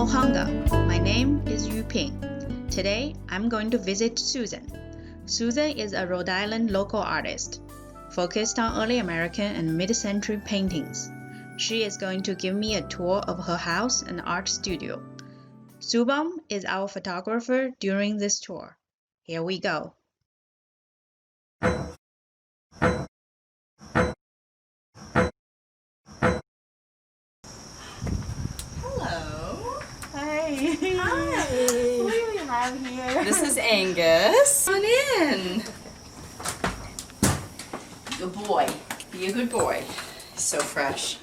Ohanga. My name is Yu Ping. Today, I'm going to visit Susan. Susan is a Rhode Island local artist, focused on early American and mid-century paintings. She is going to give me a tour of her house and art studio. Subham is our photographer during this tour. Here we go. Hello. Hi. Hi. Who do we have here? This is Angus. Come on in. Good boy. Be a good boy. So fresh.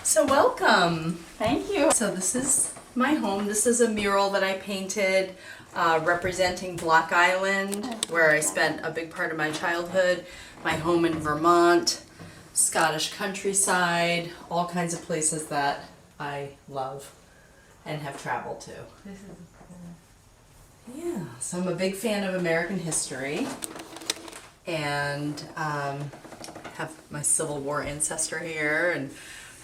So welcome. Thank you. So this is my home. This is a mural that I painted representing Block Island, where I spent a big part of my childhood. My home in Vermont, Scottish countryside, all kinds of places that I love and have traveled to. This is cool. Yeah, so I'm a big fan of American history and have my Civil War ancestor here, and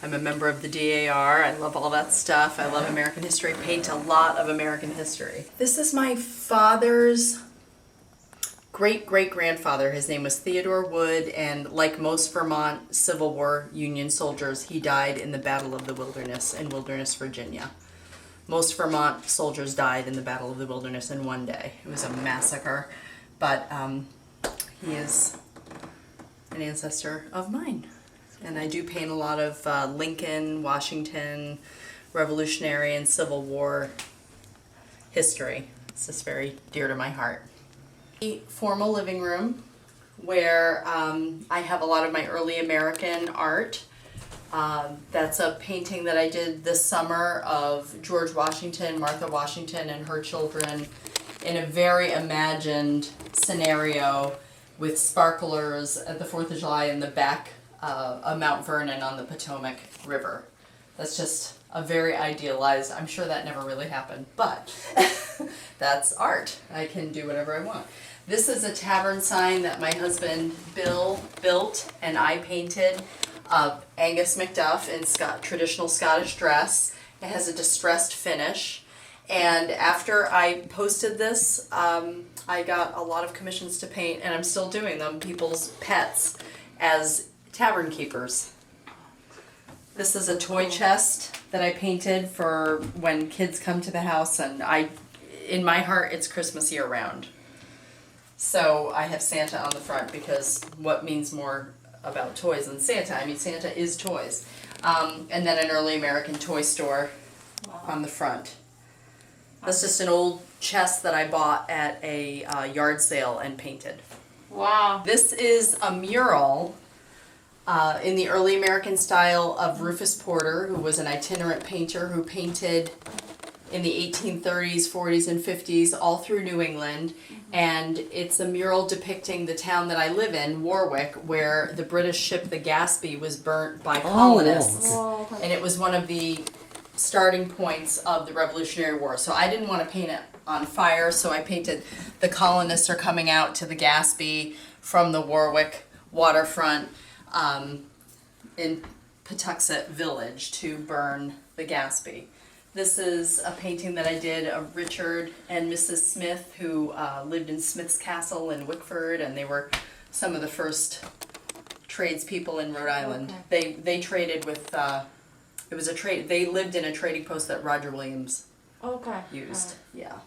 I'm a member of the DAR. I love all that stuff. I love American history, paint a lot of American history. This is my father's great-great-grandfather. His name was Theodore Wood, and like most Vermont Civil War Union soldiers, he died in the Battle of the Wilderness in Wilderness, Virginia. Most Vermont soldiers died in the Battle of the Wilderness in one day. It was a massacre, but he is an ancestor of mine. And I do paint a lot of Lincoln, Washington, Revolutionary and Civil War history. It's just very dear to my heart. A formal living room where I have a lot of my early American art. That's a painting that I did this summer of George Washington, Martha Washington, and her children in a very imagined scenario with sparklers at the 4th of July in the back of Mount Vernon on the Potomac River. That's just a very idealized, I'm sure that never really happened, but that's art. I can do whatever I want. This is a tavern sign that my husband Bill built and I painted of Angus MacDuff in traditional Scottish dress. It has a distressed finish. And after I posted this, I got a lot of commissions to paint, and I'm still doing them, people's pets as tavern keepers. This is a toy chest that I painted for when kids come to the house, and in my heart, it's Christmas year round. So I have Santa on the front because what means more about toys than Santa? I mean, Santa is toys. And then an early American toy store on the front. That's just an old chest that I bought at a yard sale and painted. Wow. This is a mural in the early American style of Rufus Porter, who was an itinerant painter who painted in the 1830s, 40s, and 50s all through New England. And it's a mural depicting the town that I live in, Warwick, where the British ship the Gaspee was burnt by colonists. Oh, okay. And it was one of the starting points of the Revolutionary War. So I didn't want to paint it on fire, so I painted the colonists are coming out to the Gaspee from the Warwick waterfront in Patuxent Village to burn the Gaspee. This is a painting that I did of Richard and Mrs. Smith, who lived in Smith's Castle in Wickford, and they were some of the first tradespeople in Rhode Island. Okay. They traded with, it was a trade, they lived in a trading post that Roger Williams Okay. used, yeah.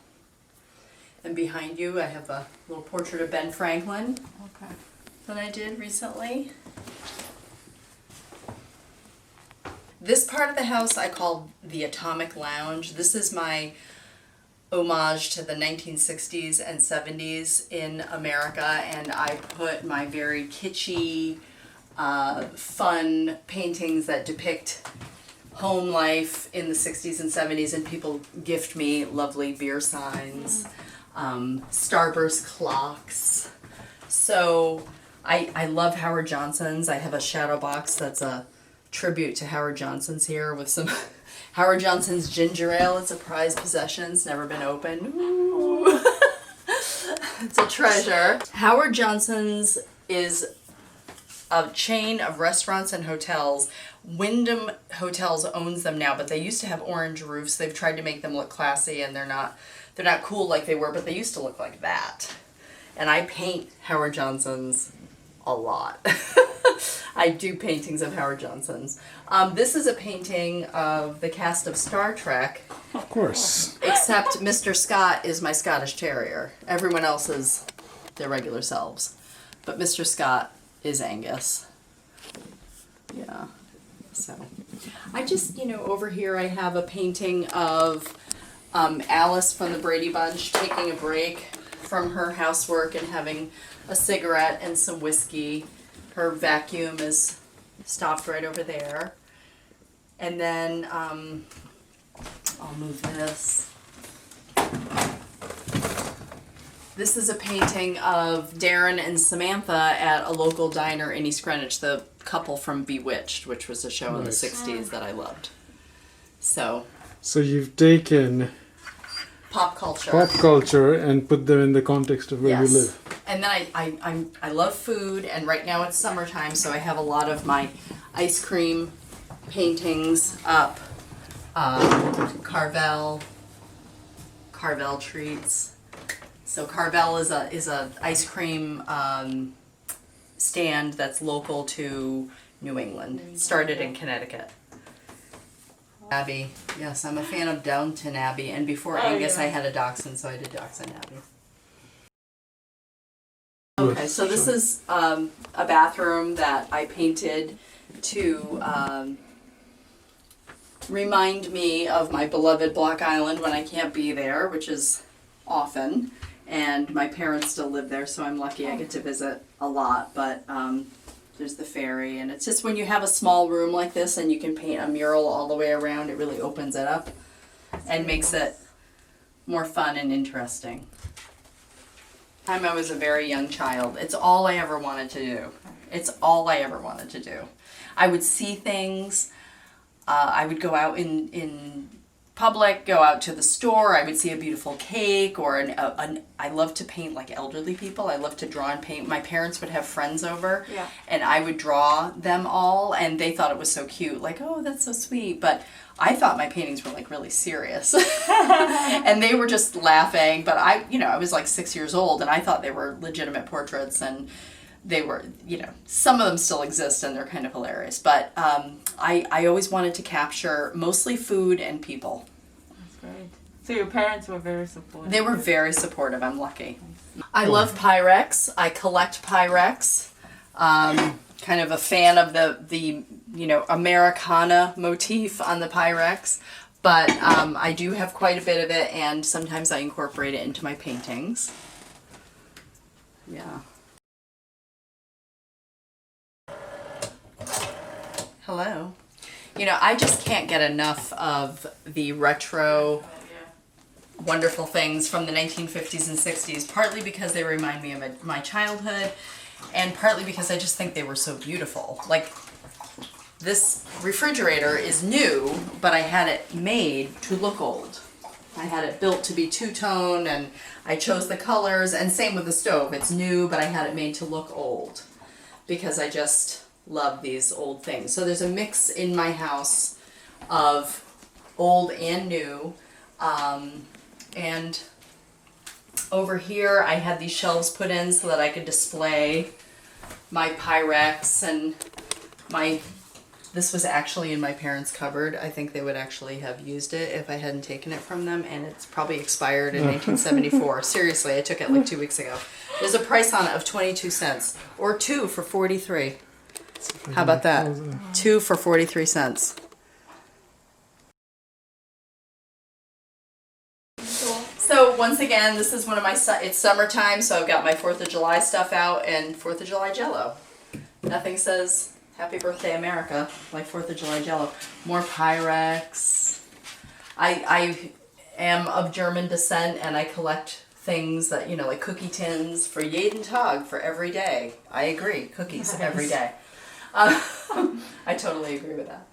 And behind you, I have a little portrait of Ben Franklin Okay. that I did recently. This part of the house I call the Atomic Lounge. This is my homage to the 1960s and 70s in America, and I put my very kitschy, fun paintings that depict home life in the 60s and 70s, and people gift me lovely beer signs, Starburst clocks. So I love Howard Johnson's. I have a shadow box that's a tribute to Howard Johnson's here with some Howard Johnson's ginger ale. It's a prized possession. It's never been opened. Ooh. It's a treasure. Howard Johnson's is a chain of restaurants and hotels. Wyndham Hotels owns them now, but they used to have orange roofs. They've tried to make them look classy, and they're not cool like they were, but they used to look like that. And I paint Howard Johnson's a lot. I do paintings of Howard Johnson's. This is a painting of the cast of Star Trek. Of course. Except Mr. Scott is my Scottish Terrier. Everyone else is their regular selves. But Mr. Scott is Angus. Yeah. So, I just, over here I have a painting of Alice from the Brady Bunch taking a break from her housework and having a cigarette and some whiskey. Her vacuum is stopped right over there. And then, I'll move this. This is a painting of Darren and Samantha at a local diner in East Greenwich, the couple from Bewitched, which was a show in the 60s that I loved. So you've taken pop culture and put them in the context of where you live. And then I love food, and right now it's summertime, so I have a lot of my ice cream paintings up. Carvel treats. So Carvel is a ice cream stand that's local to New England. It started in Connecticut. Abbey. Yes, I'm a fan of Downton Abbey, and before Angus I had a dachshund, so I did Dachshund Abbey. Okay, so this is a bathroom that I painted to remind me of my beloved Block Island when I can't be there, which is often. And my parents still live there, so I'm lucky I get to visit a lot. But there's the ferry, and it's just when you have a small room like this and you can paint a mural all the way around, it really opens it up and makes it more fun and interesting. Time I was a very young child, it's all I ever wanted to do. It's all I ever wanted to do. I would see things. I would go out in public, go out to the store. I would see a beautiful cake or I love to paint like elderly people. I love to draw and paint. My parents would have friends over, and I would draw them all, and they thought it was so cute. Like, oh, that's so sweet. But I thought my paintings were like really serious, and they were just laughing. But I was like 6 years old, and I thought they were legitimate portraits, and they were, some of them still exist and they're kind of hilarious. But I always wanted to capture mostly food and people. That's great. So your parents were very supportive. They were very supportive. I'm lucky. I love Pyrex. I collect Pyrex. Kind of a fan of the Americana motif on the Pyrex. But I do have quite a bit of it, and sometimes I incorporate it into my paintings. Yeah. Hello. I just can't get enough of the retro wonderful things from the 1950s and 60s, partly because they remind me of my childhood, and partly because I just think they were so beautiful. Like, this refrigerator is new, but I had it made to look old. I had it built to be two-tone, and I chose the colors, and same with the stove. It's new, but I had it made to look old because I just love these old things. So there's a mix in my house of old and new. And over here I had these shelves put in so that I could display my Pyrex and this was actually in my parents' cupboard. I think they would actually have used it if I hadn't taken it from them, and it's probably expired in 1974. Seriously, I took it like 2 weeks ago. There's a price on it of 22 cents, or 2 for 43. How about that? 2 for 43 cents. So once again, this is one of my, it's summertime, so I've got my 4th of July stuff out and 4th of July Jell-O. Nothing says Happy Birthday America like 4th of July Jell-O. More Pyrex. I am of German descent, and I collect things that, like cookie tins for jeden Tag, for every day. I agree, cookies every day. I totally agree with that.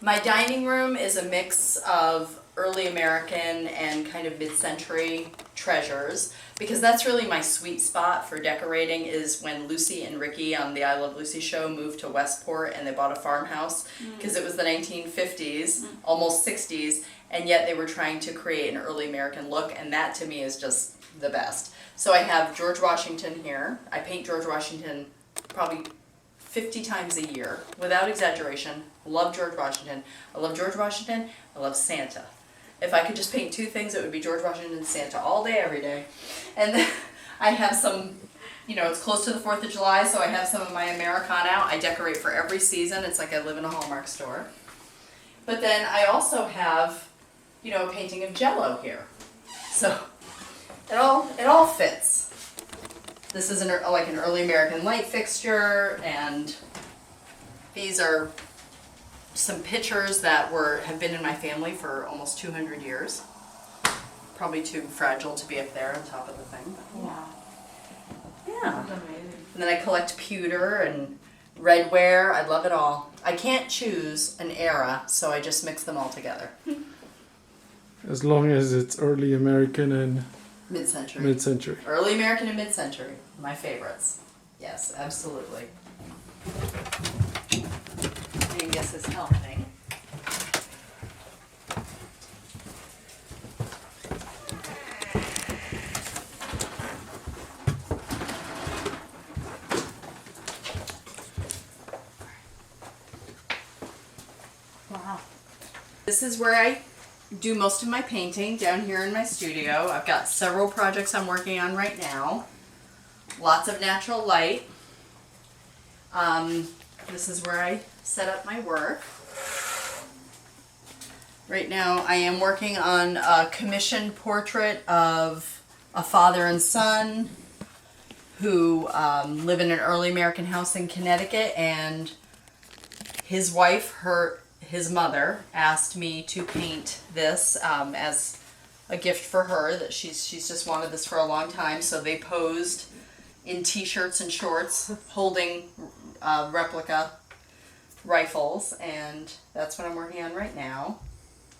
My dining room is a mix of early American and kind of mid-century treasures, because that's really my sweet spot for decorating, is when Lucy and Ricky on the I Love Lucy show moved to Westport and they bought a farmhouse, because it was the 1950s, almost 60s, and yet they were trying to create an early American look, and that to me is just the best. So I have George Washington here. I paint George Washington probably 50 times a year, without exaggeration. Love George Washington. I love George Washington. I love Santa. If I could just paint two things, it would be George Washington and Santa all day, every day. And then I have some, you know, it's close to the 4th of July, so I have some of my Americana out. I decorate for every season. It's like I live in a Hallmark store. But then I also have, you know, a painting of Jell-O here. So it all fits. This is like an early American light fixture, and these are some pictures that have been in my family for almost 200 years. Probably too fragile to be up there on top of the thing. Wow. Yeah. That's amazing. And then I collect pewter and redware. I love it all. I can't choose an era, so I just mix them all together. As long as it's early American and Mid-century. mid-century. Early American and mid-century. My favorites. Yes, absolutely. Angus is helping. Wow. This is where I do most of my painting, down here in my studio. I've got several projects I'm working on right now. Lots of natural light. This is where I set up my work. Right now I am working on a commissioned portrait of a father and son who live in an early American house in Connecticut, and his wife, his mother, asked me to paint this as a gift for her, that she's just wanted this for a long time. So they posed in t-shirts and shorts holding replica rifles, and that's what I'm working on right now.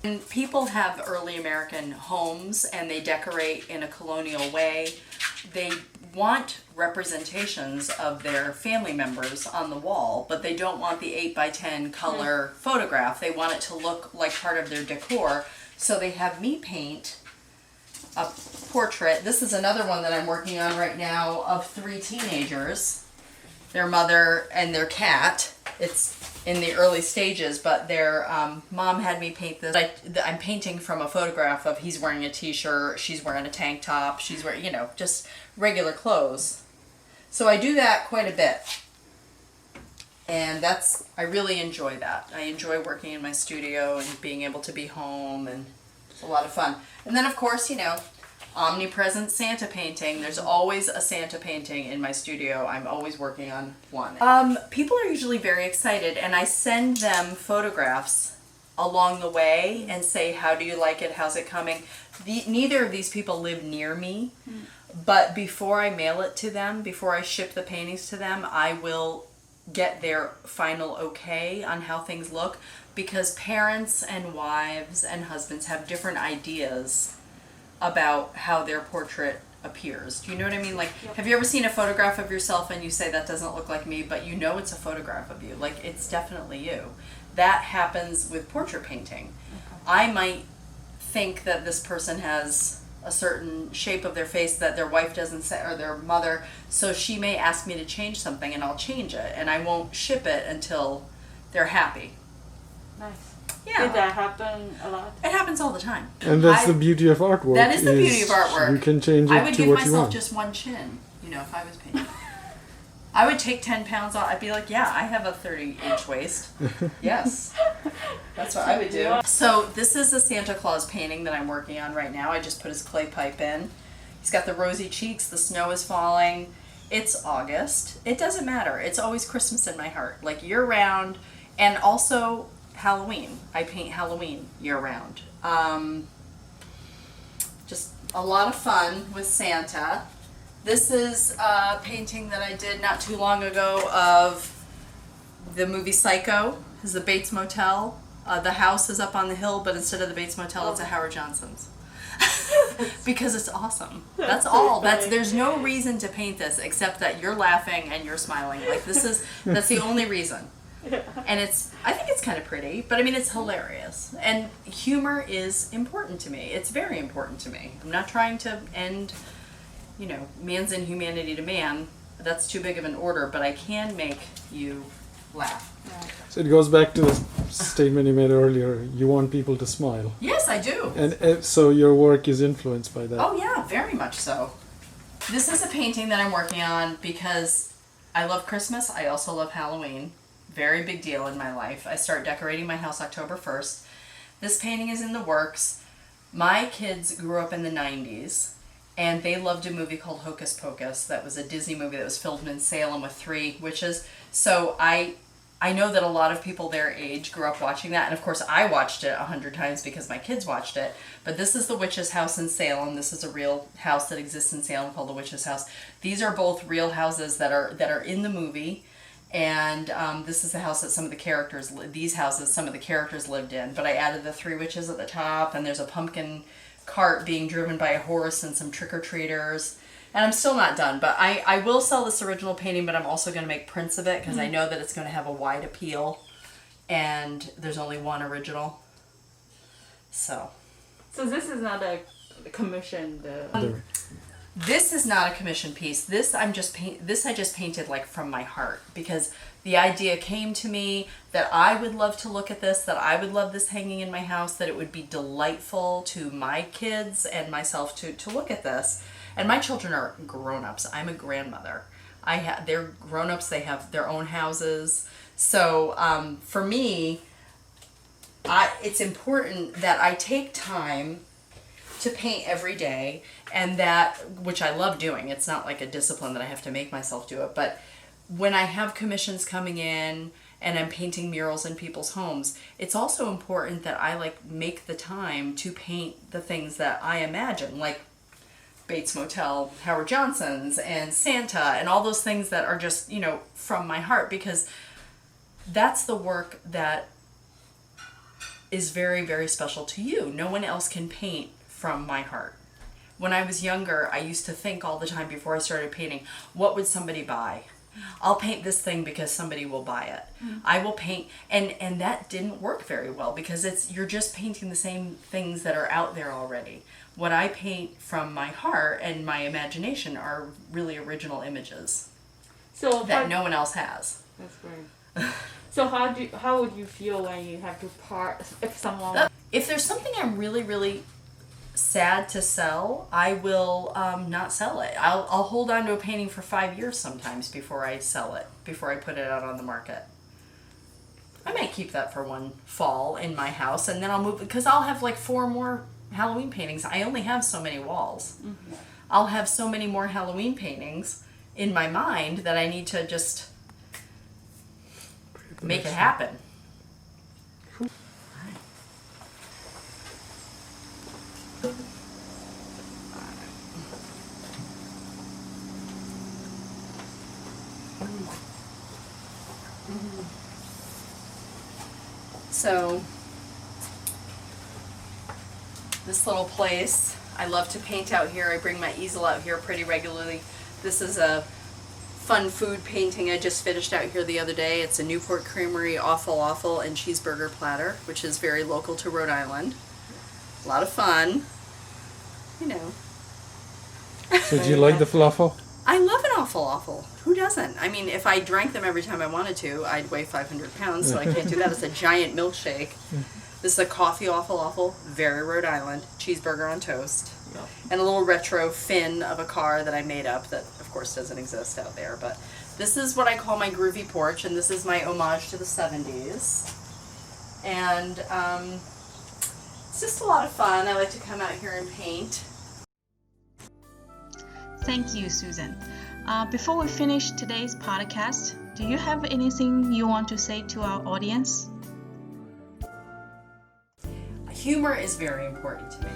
And people have early American homes and they decorate in a colonial way. They want representations of their family members on the wall, but they don't want the 8x10 color photograph. They want it to look like part of their decor. So they have me paint a portrait. This is another one that I'm working on right now of 3 teenagers, their mother and their cat. It's in the early stages, but their mom had me paint this. I'm painting from a photograph of he's wearing a t-shirt, she's wearing a tank top, she's wearing, you know, just regular clothes. So I do that quite a bit. And I really enjoy that. I enjoy working in my studio and being able to be home, and it's a lot of fun. And then of course, you know, omnipresent Santa painting. There's always a Santa painting in my studio. I'm always working on one. People are usually very excited, and I send them photographs along the way and say, how do you like it? How's it coming? Neither of these people live near me, but before I mail it to them, before I ship the paintings to them, I will get their final okay on how things look, because parents and wives and husbands have different ideas about how their portrait appears. Do you know what I mean? Like, have you ever seen a photograph of yourself and you say, that doesn't look like me, but you know it's a photograph of you? Like, it's definitely you. That happens with portrait painting. I might think that this person has a certain shape of their face that their wife doesn't say, or their mother, so she may ask me to change something, and I'll change it, and I won't ship it until they're happy. Nice. Yeah. Did that happen a lot? It happens all the time. And that's the beauty of artwork. That is the beauty of artwork. You can change it I would to give what you myself want. just one chin, you know, if I was painting. I would take 10 pounds off. I'd be like, yeah, I have a 30-inch waist. Yes. That's what I would do. So this is a Santa Claus painting that I'm working on right now. I just put his clay pipe in. He's got the rosy cheeks. The snow is falling. It's August. It doesn't matter. It's always Christmas in my heart, like year-round. And also Halloween. I paint Halloween year-round. Just a lot of fun with Santa. This is a painting that I did not too long ago of the movie Psycho. This is the Bates Motel The house is up on the hill, but instead of the Bates Motel, it's a Howard Johnson's. Because it's awesome. That's all. There's no reason to paint this except that you're laughing and you're smiling. Like that's the only reason. And I think it's kind of pretty, but I mean, it's hilarious. And humor is important to me. It's very important to me. I'm not trying to end, man's inhumanity to man. That's too big of an order, but I can make you laugh. So it goes back to the statement you made earlier. You want people to smile. Yes, I do. And so your work is influenced by that. Oh yeah, very much so. This is a painting that I'm working on because I love Christmas. I also love Halloween. Very big deal in my life. I start decorating my house October 1st. This painting is in the works. My kids grew up in the 90s and they loved a movie called Hocus Pocus. That was a Disney movie that was filmed in Salem with 3 witches. So I know that a lot of people their age grew up watching that, and of course I watched it 100 times because my kids watched it. But this is the witch's house in Salem. This is a real house that exists in Salem called the Witch's House. These are both real houses that are in the movie, and this is the house that some of the characters lived in. But I added the 3 witches at the top, and there's a pumpkin cart being driven by a horse and some trick-or-treaters. And I'm still not done, but I will sell this original painting, but I'm also going to make prints of it because I know that it's going to have a wide appeal, and there's only one original. So this is not a commissioned. This is not a commission piece. This I just painted like from my heart because the idea came to me that I would love to look at this, that I would love this hanging in my house, that it would be delightful to my kids and myself to look at this. And my children are grown-ups. I'm a grandmother. They're grown-ups. They have their own houses. So for me, it's important that I take time to paint every day, and which I love doing. It's not like a discipline that I have to make myself do it. But when I have commissions coming in and I'm painting murals in people's homes, it's also important that I make the time to paint the things that I imagine, like Bates Motel, Howard Johnson's, and Santa, and all those things that are just, from my heart, because that's the work that is very, very special to you. No one else can paint from my heart. When I was younger, I used to think all the time before I started painting, what would somebody buy? I'll paint this thing because somebody will buy it. I will paint, and that didn't work very well because you're just painting the same things that are out there already. What I paint from my heart and my imagination are really original images that no one else has. That's great. So how would you feel when you have to part if there's something I'm really, really sad to sell, I will not sell it. I'll hold on to a painting for 5 years sometimes before I sell it, before I put it out on the market. I might keep that for one fall in my house, and then I'll move, because I'll have 4 more Halloween paintings. I only have so many walls. Mm-hmm. I'll have so many more Halloween paintings in my mind that I need to just make it happen. So this little place, I love to paint out here. I bring my easel out here pretty regularly. This is a fun food painting I just finished out here the other day. It's a Newport Creamery Awful and cheeseburger platter, which is very local to Rhode Island. A lot of fun, So do you like the falafel? I love an awful. Who doesn't? I mean, if I drank them every time I wanted to, I'd weigh 500 pounds, so I can't do that. It's a giant milkshake. This is a coffee awful, very Rhode Island, cheeseburger on toast. Yep. And a little retro fin of a car that I made up that, of course, doesn't exist out there. But this is what I call my groovy porch, and this is my homage to the 70s. And it's just a lot of fun. I like to come out here and paint. Thank you, Susan. Before we finish today's podcast, do you have anything you want to say to our audience? Humor is very important to me.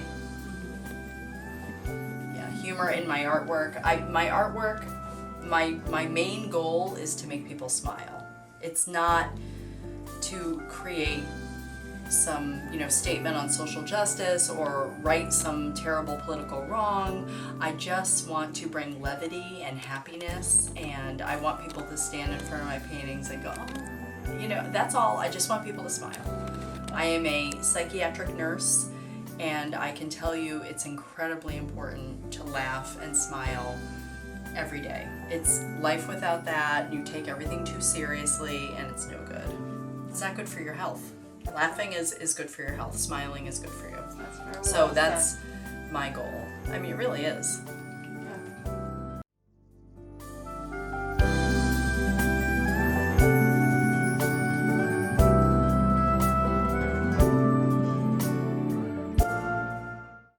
Yeah, humor in my artwork. My main goal is to make people smile. It's not to create some statement on social justice or right some terrible political wrong. I just want to bring levity and happiness, and I want people to stand in front of my paintings and go, oh, that's all. I just want people to smile. I am a psychiatric nurse, and I can tell you it's incredibly important to laugh and smile every day. It's life without that. You take everything too seriously, and it's no good. It's not good for your health. Laughing is good for your health. Smiling is good for you. That's very So well that's said. my goal. I mean, it really is.